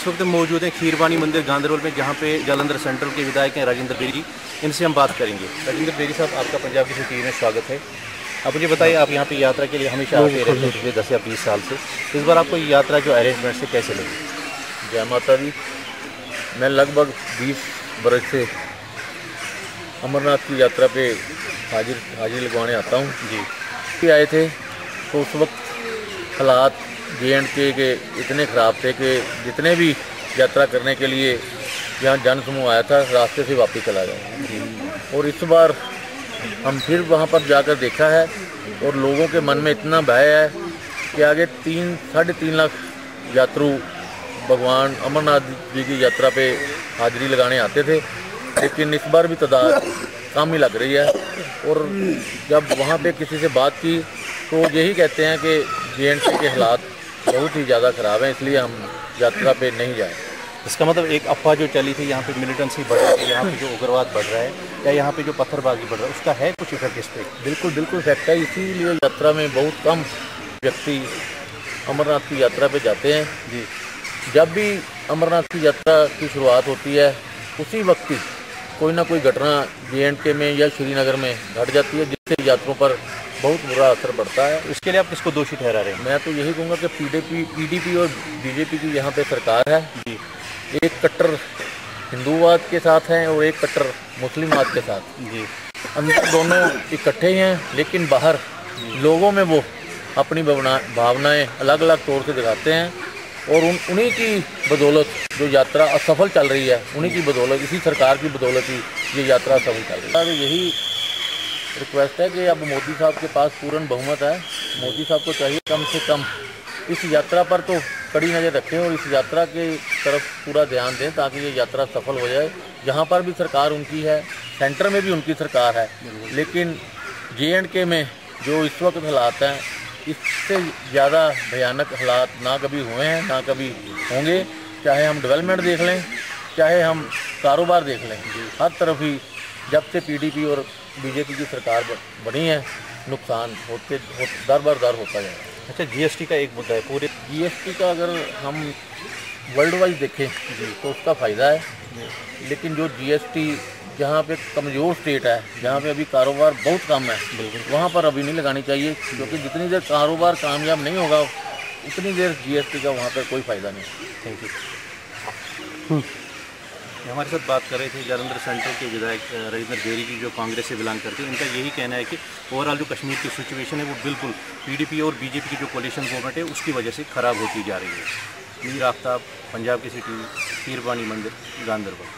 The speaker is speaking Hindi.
वक्त मौजूद हैं खीरवानी मंदिर गांधरबल में, जहां पे जालंधर सेंट्रल के विधायक हैं राजेंद्र बेरी। इनसे हम बात करेंगे। राजेंद्र बेरी साहब, आपका पंजाब की टीवी में स्वागत है। आप मुझे बताइए, आप यहाँ पे यात्रा के लिए हमेशा आते रहते हैं पिछले 10 या 20 साल से, इस बार आपको ये यात्रा जो अरेंजमेंट से कैसे लगी? जय माता दी। मैं लगभग 20 बरस से अमरनाथ की यात्रा पे हाजिरी लगवाने आता हूँ जी। भी आए थे तो उस वक्त हालात JNK के इतने ख़राब थे कि जितने भी यात्रा करने के लिए यहाँ जन समूह आया था रास्ते से वापस चला गया। और इस बार हम फिर वहाँ पर जाकर देखा है और लोगों के मन में इतना भय है कि आगे 3-3.5 लाख यात्रु भगवान अमरनाथ जी की यात्रा पे हाजिरी लगाने आते थे, लेकिन इस बार भी तादाद कम ही लग रही है। और जब वहाँ पे किसी से बात की तो यही कहते हैं कि JNK के हालात बहुत ही ज़्यादा ख़राब हैं, इसलिए हम यात्रा पे नहीं जाए। इसका मतलब एक अफवाह जो चली थी यहाँ पे मिलिटेंसी बढ़ रही है, यहाँ पे जो उग्रवाद बढ़ रहा है या यहाँ पे जो पत्थरबाजी बढ़ रहा है, उसका है कुछ इफेक्ट इस पर? बिल्कुल इफेक्ट है। इसीलिए यात्रा में बहुत कम व्यक्ति अमरनाथ की यात्रा पे जाते हैं जी। जब भी अमरनाथ की यात्रा की शुरुआत होती है उसी वक्त ही कोई ना कोई घटना JNK में या श्रीनगर में घट जाती है, जिससे यात्रियों पर बहुत बुरा असर पड़ता है। इसके लिए आप किसको दोषी ठहरा रहे हैं? मैं तो यही कहूँगा कि PDP और BJP की यहाँ पे सरकार है जी। एक कट्टर हिंदूवाद के साथ हैं और एक कट्टर मुस्लिमवाद के साथ जी। अंदर दोनों इकट्ठे ही हैं, लेकिन बाहर लोगों में वो अपनी भावनाएं अलग अलग तौर से दिखाते हैं। और उन्हीं की बदौलत जो यात्रा असफल चल रही है, उन्हीं की बदौलत, इसी सरकार की बदौलत ही ये यात्रा असफल चल रही है। तो यही रिक्वेस्ट है कि अब मोदी साहब के पास पूर्ण बहुमत है। मोदी साहब को चाहिए कम से कम इस यात्रा पर तो कड़ी नज़र रखें और इस यात्रा के तरफ पूरा ध्यान दें ताकि ये यात्रा सफल हो जाए। जहाँ पर भी सरकार उनकी है, सेंटर में भी उनकी सरकार है, लेकिन JNK में जो इस वक्त हालात हैं इससे ज़्यादा भयानक हालात ना कभी हुए हैं ना कभी होंगे। चाहे हम डेवलपमेंट देख लें, चाहे हम कारोबार देख लें, हर तरफ ही जब से PDP और BJP की सरकार बनी है नुकसान दर बर दर होता जाए। अच्छा, GST का एक मुद्दा है, पूरे GST का अगर हम वर्ल्ड वाइज देखें जी तो उसका फ़ायदा है, लेकिन जो GST जहाँ पे कमज़ोर स्टेट है, जहाँ पे अभी कारोबार बहुत कम है, वहाँ पर अभी नहीं लगानी चाहिए, क्योंकि जितनी देर कारोबार कामयाब नहीं होगा उतनी देर GST का वहाँ पर कोई फ़ायदा नहीं। Thank you. हमारे साथ बात कर रहे थे जालंधर सेंट्रल के विधायक राजेंद्र बेरी जी, जो कांग्रेस से बिलोंग करते हैं। इनका यही कहना है कि ओवरऑल जो कश्मीर की सिचुएशन है वो बिल्कुल PDP और BJP की जो कोलिशन गवर्नमेंट है उसकी वजह से ख़राब होती जा रही है। मीर आफ्ताब, पंजाब की सिटी, खीरवानी मंदिर, गांधरबल।